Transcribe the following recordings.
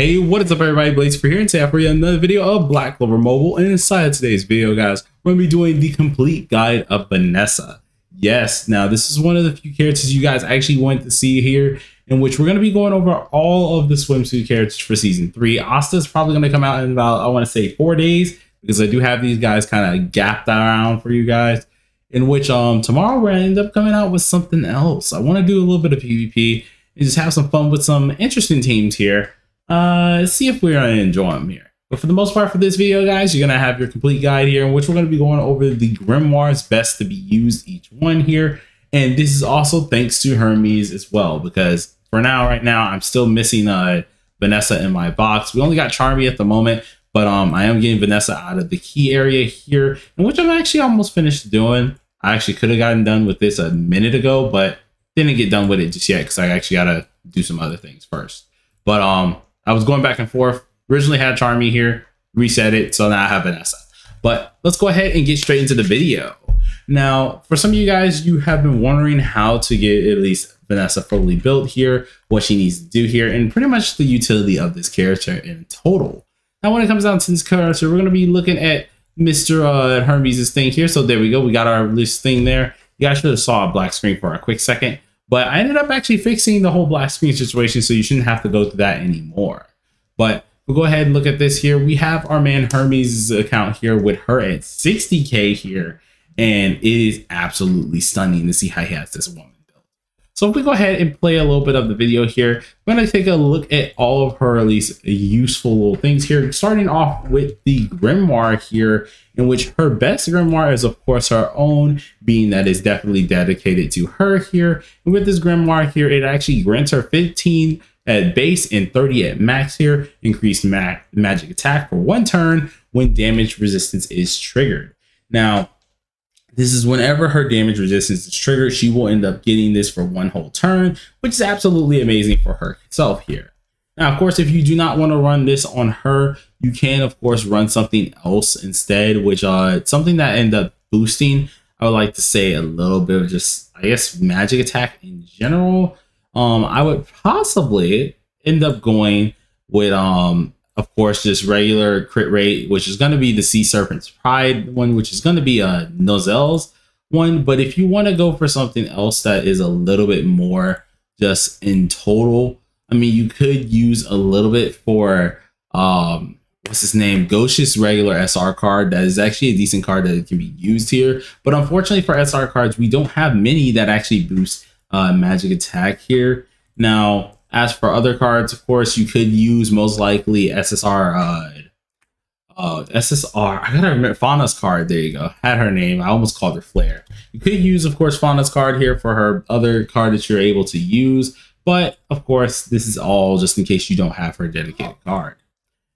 Hey, what is up everybody, Blaze for here, and today I have for you another video of Black Clover Mobile. And inside of today's video, guys, we're going to be doing the complete guide of Vanessa. Yes, now this is one of the few characters you guys actually want to see here, in which we're going to be going over all of the swimsuit characters for season 3. Asta's probably going to come out in about, I want to say 4 days, because I do have these guys kind of gapped around for you guys, in which tomorrow we're going to end up coming out with something else. I want to do a little bit of PvP and just have some fun with some interesting teams here. See if we're gonna enjoy them here. But for the most part for this video, guys, you're gonna have your complete guide here, in which we're gonna be going over the grimoires best to be used each one here. And this is also thanks to Hermes as well, because for now, right now, I'm still missing Vanessa in my box. We only got Charmy at the moment, but I am getting Vanessa out of the key area here, in which I'm actually almost finished doing. I actually could have gotten done with this a minute ago, but didn't get done with it just yet because I actually gotta do some other things first. But I was going back and forth. Originally had Charmy here, reset it, so now I have Vanessa. But let's go ahead and get straight into the video. Now, for some of you guys, you have been wondering how to get at least Vanessa fully built here, what she needs to do here, and pretty much the utility of this character in total. Now, when it comes down to this character, we're going to be looking at Mr. Hermes' thing here. So there we go. We got our list thing there. You guys should have saw a black screen for a quick second. But I ended up actually fixing the whole black screen situation, so you shouldn't have to go through that anymore. But we'll go ahead and look at this here. We have our man Hermes' account here with her at 60K here. And it is absolutely stunning to see how he has this woman built. So if we go ahead and play a little bit of the video here, we're going to take a look at all of her at least useful little things here. Starting off with the grimoire here, in which her best grimoire is of course her own, being that is definitely dedicated to her here. And with this grimoire here, it actually grants her 15 at base and 30 at max here, increased magic attack for 1 turn when damage resistance is triggered. Now, this is whenever her damage resistance is triggered, she will end up getting this for 1 whole turn, which is absolutely amazing for herself here. Now, of course, if you do not want to run this on her, you can, of course, run something else instead, which something that end up boosting, I would like to say, a little bit of just, I guess, magic attack in general. I would possibly end up going with, of course, just regular crit rate, which is going to be the Sea Serpent's Pride one, which is going to be a Nozelle's one. But if you want to go for something else that is a little bit more just in total, I mean, you could use a little bit for, what's his name? Ghosh's regular SR card. That is actually a decent card that can be used here. But unfortunately for SR cards, we don't have many that actually boost magic attack here. Now, as for other cards, of course, you could use most likely SSR. I gotta remember Fauna's card. There you go. Had her name. I almost called her Flare. You could use, of course, Fauna's card here for her other card that you're able to use. But of course, this is all just in case you don't have her dedicated card.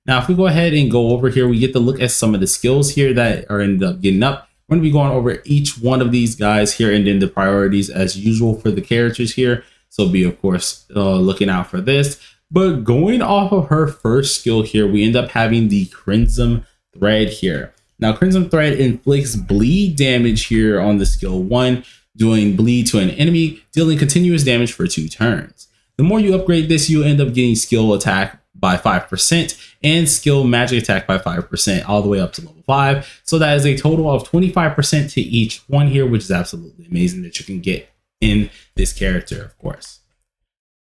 Now, if we go ahead and go over here, we get to look at some of the skills here that are end up getting up. We're going to be going over each one of these guys here and then the priorities as usual for the characters here. So be, of course, looking out for this. But going off of her first skill here, we end up having the Crimson Thread here. Now, Crimson Thread inflicts bleed damage here on the skill 1, doing bleed to an enemy, dealing continuous damage for 2 turns. The more you upgrade this, you end up getting skill attack by 5% and skill magic attack by 5% all the way up to level 5. So that is a total of 25% to each one here, which is absolutely amazing that you can get in this character, of course.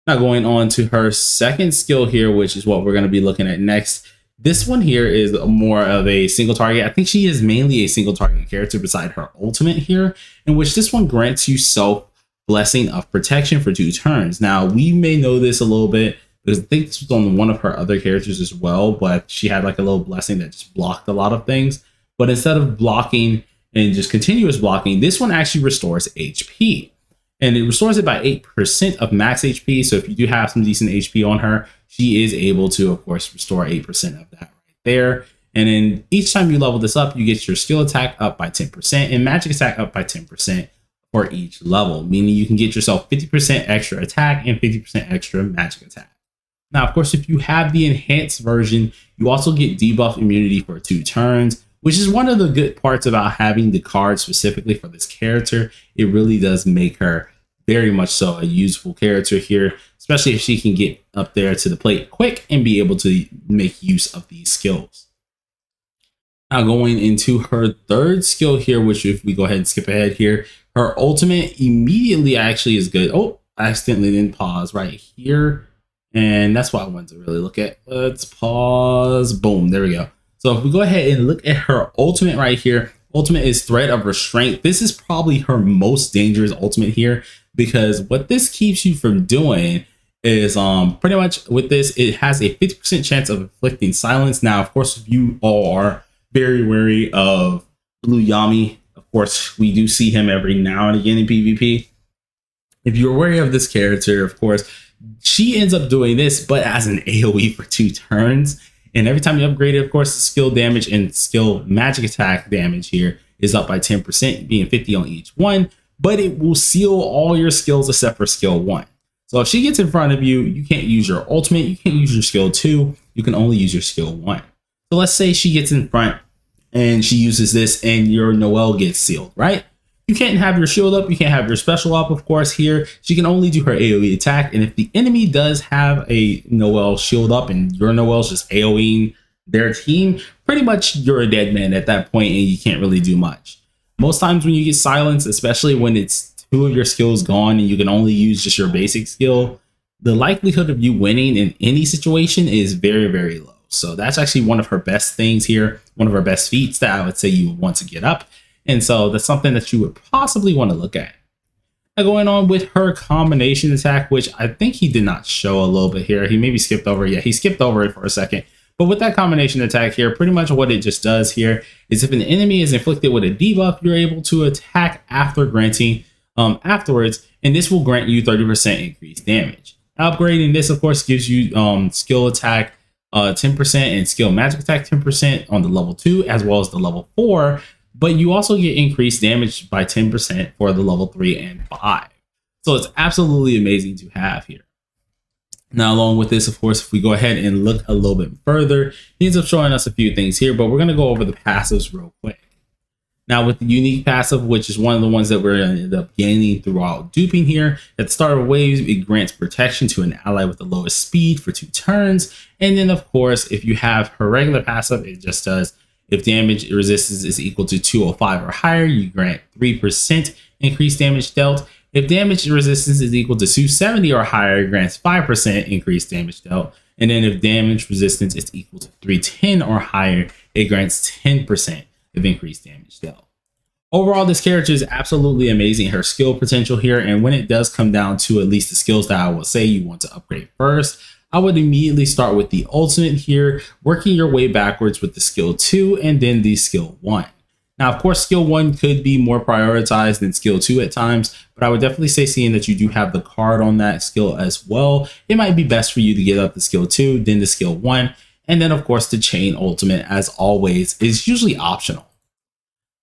Now going on to her second skill here, which is what we're going to be looking at next. This one here is more of a single target. I think she is mainly a single target character beside her ultimate here, in which this one grants you self blessing of protection for 2 turns. Now, we may know this a little bit because I think this was on one of her other characters as well, but she had like a little blessing that just blocked a lot of things. But instead of blocking and just continuous blocking, this one actually restores HP. And it restores it by 8% of max HP. So if you do have some decent HP on her, she is able to, of course, restore 8% of that right there. And then each time you level this up, you get your skill attack up by 10% and magic attack up by 10% for each level, meaning you can get yourself 50% extra attack and 50% extra magic attack. Now, of course, if you have the enhanced version, you also get debuff immunity for 2 turns, which is one of the good parts about having the card specifically for this character. It really does make her very much so a useful character here, especially if she can get up there to the plate quick and be able to make use of these skills. Now going into her third skill here, which if we go ahead and skip ahead here, her ultimate immediately actually is good. Oh, I accidentally didn't pause right here. And that's what I wanted to really look at. Let's pause. Boom, there we go. So if we go ahead and look at her ultimate right here, ultimate is Thread of Restraint. This is probably her most dangerous ultimate here, because what this keeps you from doing is pretty much with this, it has a 50% chance of inflicting silence. Now, of course, if you all are very wary of Blue Yami, of course, we do see him every now and again in PvP. If you're wary of this character, of course, she ends up doing this, but as an AoE for 2 turns. And every time you upgrade it, of course, the skill damage and skill magic attack damage here is up by 10%, being 50 on each one, but it will seal all your skills except for skill 1. So if she gets in front of you, you can't use your ultimate, you can't use your skill 2, you can only use your skill 1. So let's say she gets in front and she uses this and your Noelle gets sealed, right? You can't have your shield up, you can't have your special up, of course, here. She can only do her AoE attack, and if the enemy does have a Noelle shield up and your Noelle's just AoEing their team, pretty much you're a dead man at that point and you can't really do much. Most times when you get silenced, especially when it's 2 of your skills gone and you can only use just your basic skill, the likelihood of you winning in any situation is very, very low. So that's actually one of her best things here, one of her best feats that I would say you would want to get up. And so that's something that you would possibly want to look at. Now going on with her combination attack, which I think he did not show a little bit here. He maybe skipped over it. Yeah, he skipped over it for a second. But with that combination attack here, pretty much what it just does here is if an enemy is inflicted with a debuff, you're able to attack after granting afterwards, and this will grant you 30% increased damage. Upgrading this, of course, gives you skill attack 10% and skill magic attack 10% on the level 2 as well as the level 4, but you also get increased damage by 10% for the level 3 and 5. So it's absolutely amazing to have here. Now, along with this, of course, if we go ahead and look a little bit further, he ends up showing us a few things here, but we're going to go over the passives real quick. Now, with the unique passive, which is one of the ones that we're going to end up gaining throughout duping here, at the start of waves, it grants protection to an ally with the lowest speed for 2 turns. And then, of course, if you have her regular passive, it just does, if damage resistance is equal to 205 or higher, you grant 3% increased damage dealt. If damage resistance is equal to 270 or higher, it grants 5% increased damage dealt. And then if damage resistance is equal to 310 or higher, it grants 10% of increased damage dealt. Overall, this character is absolutely amazing. Her skill potential here, and when it does come down to at least the skills that I will say you want to upgrade first, I would immediately start with the ultimate here, working your way backwards with the skill 2 and then the skill 1. Now, of course, skill 1 could be more prioritized than skill 2 at times, but I would definitely say, seeing that you do have the card on that skill as well, it might be best for you to get up the skill 2, then the skill 1, and then of course the chain ultimate, as always, is usually optional.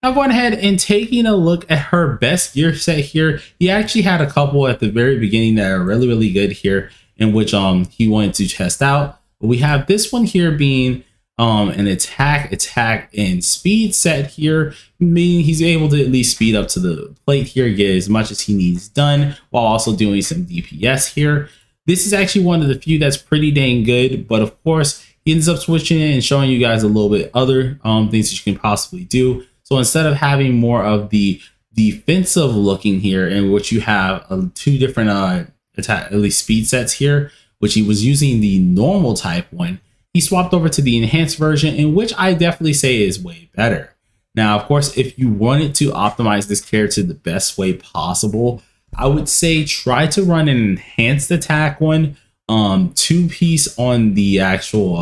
Now going ahead and taking a look at her best gear set here, he actually had a couple at the very beginning that are really, really good here, in which he wanted to test out. But we have this one here being an attack, and speed set here, meaning he's able to at least speed up to the plate here, get as much as he needs done, while also doing some DPS here. This is actually one of the few that's pretty dang good, but of course, he ends up switching it and showing you guys a little bit other things that you can possibly do. So instead of having more of the defensive looking here, in which you have 2 different attack, at least speed sets here, which he was using the normal type one, he swapped over to the enhanced version, in which I definitely say is way better. Now, of course, if you wanted to optimize this character the best way possible, I would say try to run an enhanced attack one, 2-piece on the actual,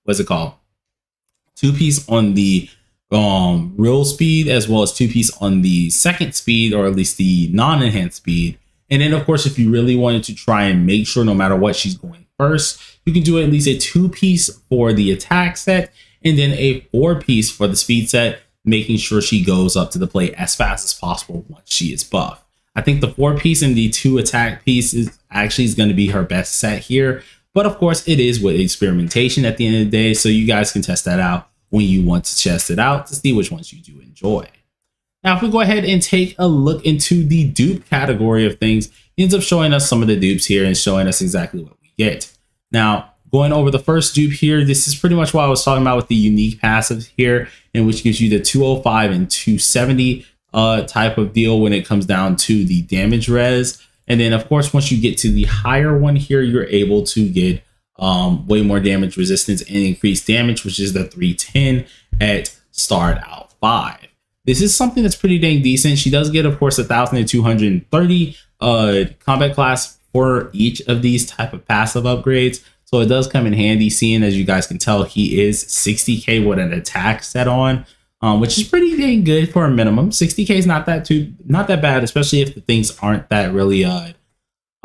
what's it called? 2-piece on the real speed, as well as 2-piece on the second speed, or at least the non-enhanced speed. And then, of course, if you really wanted to try and make sure no matter what she's going first, you can do at least a 2-piece for the attack set and then a 4-piece for the speed set, making sure she goes up to the plate as fast as possible once she is buffed. I think the 4-piece and the 2 attack pieces actually is going to be her best set here. But of course, it is with experimentation at the end of the day, so you guys can test that out when you want to test it out to see which ones you do enjoy. Now, if we go ahead and take a look into the dupe category of things, he ends up showing us some of the dupes here and showing us exactly what we get. Now, going over the first dupe here, this is pretty much what I was talking about with the unique passives here, in which gives you the 205 and 270 type of deal when it comes down to the damage res. And then, of course, once you get to the higher one here, you're able to get way more damage resistance and increased damage, which is the 310 at start out 5. This is something that's pretty dang decent. She does get, of course, 1,230 combat class for each of these type of passive upgrades. So it does come in handy, seeing as you guys can tell, he is 60k with an attack set on, which is pretty dang good for a minimum. 60k is not that bad, especially if the things aren't that really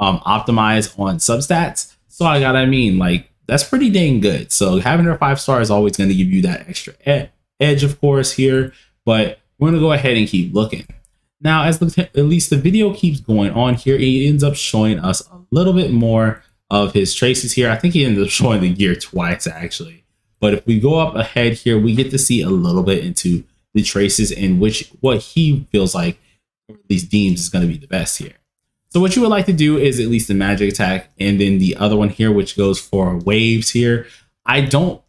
optimized on substats. So I mean, like, that's pretty dang good. So having her 5-star is always going to give you that extra edge, of course, here. But we're going to go ahead and keep looking. Now, as at least the video keeps going on here, he ends up showing us a little bit more of his traces here. I think he ended up showing the gear twice, actually. But if we go up ahead here, we get to see a little bit into the traces and what he feels like, or at least deems, is going to be the best here. So what you would like to do is at least the magic attack, and then the other one here, which goes for waves here. I don't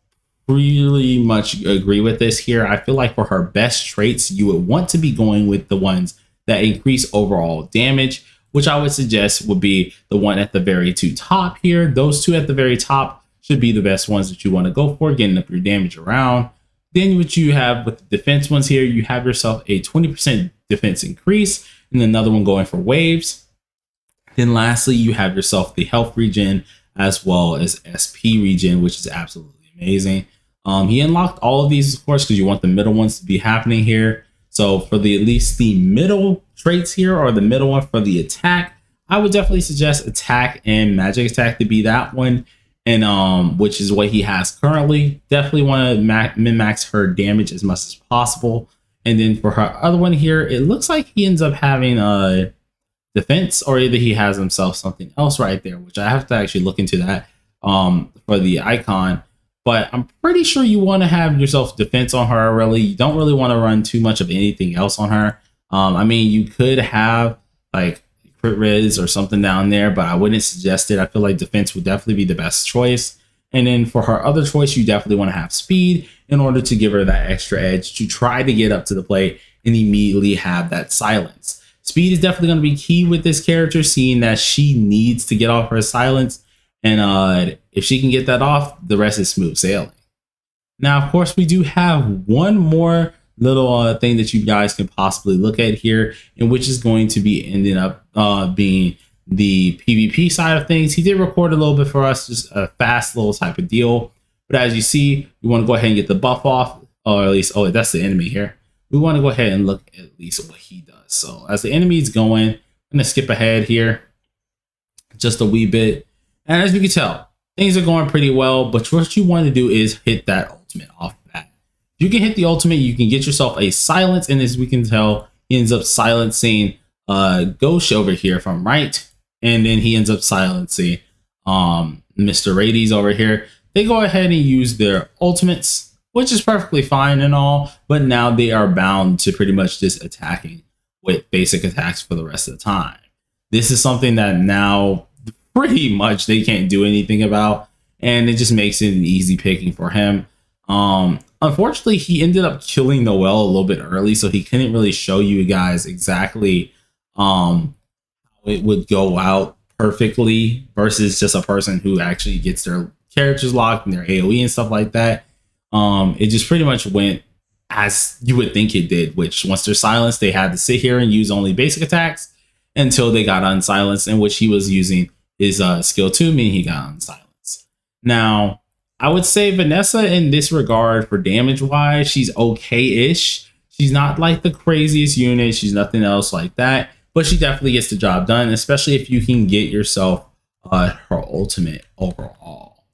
really much agree with this here. I feel like for her best traits, you would want to be going with the ones that increase overall damage, which I would suggest would be the one at the very top here. Those two at the very top should be the best ones that you want to go for, getting up your damage around. Then what you have with the defense ones here, you have yourself a 20% defense increase, and another one going for waves. Then lastly, you have yourself the health regen as well as SP regen, which is absolutely amazing. He unlocked all of these, of course, because you want the middle ones to be happening here. So for at least the middle traits here, or the middle one for the attack, I would definitely suggest attack and magic attack to be that one, and which is what he has currently. Definitely want to min-max her damage as much as possible. And then for her other one here, it looks like he ends up having a defense, or either he has himself something else right there, which I have to actually look into that for the icon. But I'm pretty sure you want to have yourself defense on her. Really, you don't really want to run too much of anything else on her. I mean, you could have like crit res or something down there, but I wouldn't suggest it. I feel like defense would definitely be the best choice. And then for her other choice, you definitely want to have speed in order to give her that extra edge to try to get up to the plate and immediately have that silence. Speed is definitely going to be key with this character, seeing that she needs to get off her silence. And if she can get that off, the rest is smooth sailing. Now, of course, we do have one more little thing that you guys can possibly look at here, and which is going to be ending up being the PvP side of things. He did record a little bit for us, just a fast little type of deal. But as you see, we want to go ahead and get the buff off, or at least, oh, that's the enemy here. We want to go ahead and look at least what he does. So as the enemy is going, I'm going to skip ahead here just a wee bit. And as you can tell, things are going pretty well, but what you want to do is hit that ultimate off the bat. If you can hit the ultimate, you can get yourself a silence, and as we can tell, he ends up silencing Ghosh over here from right, and then he ends up silencing Mr. Rades over here. They go ahead and use their ultimates, which is perfectly fine and all, but now they are bound to pretty much just attacking with basic attacks for the rest of the time. This is something that now pretty much they can't do anything about, and it just makes it an easy picking for him. Unfortunately, he ended up killing Noelle a little bit early, so he couldn't really show you guys exactly how it would go out perfectly versus just a person who actually gets their characters locked and their AoE and stuff like that. It just pretty much went as you would think it did, which once they're silenced, they had to sit here and use only basic attacks until they got unsilenced, in which he was using his skill 2, meaning he got unsilenced. Now, I would say Vanessa in this regard for damage wise, she's okay-ish. She's not like the craziest unit. She's nothing else like that, but she definitely gets the job done, especially if you can get yourself her ultimate overall.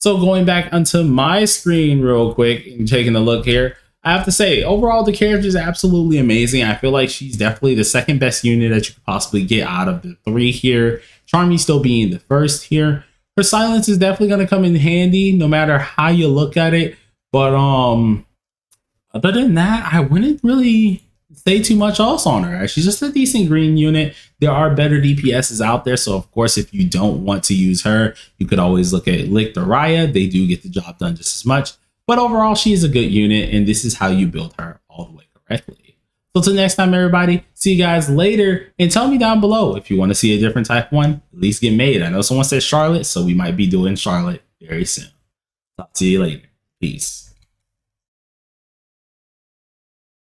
So going back onto my screen real quick and taking a look here, I have to say, overall, the character is absolutely amazing. I feel like she's definitely the second best unit that you could possibly get out of the 3 here. Charmy still being the first here. Her silence is definitely going to come in handy no matter how you look at it. But other than that, I wouldn't really say too much else on her. She's just a decent green unit. There are better DPSs out there. So of course, if you don't want to use her, you could always look at Licht or Raya. They do get the job done just as much. But overall, she is a good unit, and this is how you build her all the way correctly. So till next time, everybody, see you guys later. And tell me down below if you want to see a different type one, at least get made. I know someone said Charlotte, so we might be doing Charlotte very soon. Talk to you later. Peace.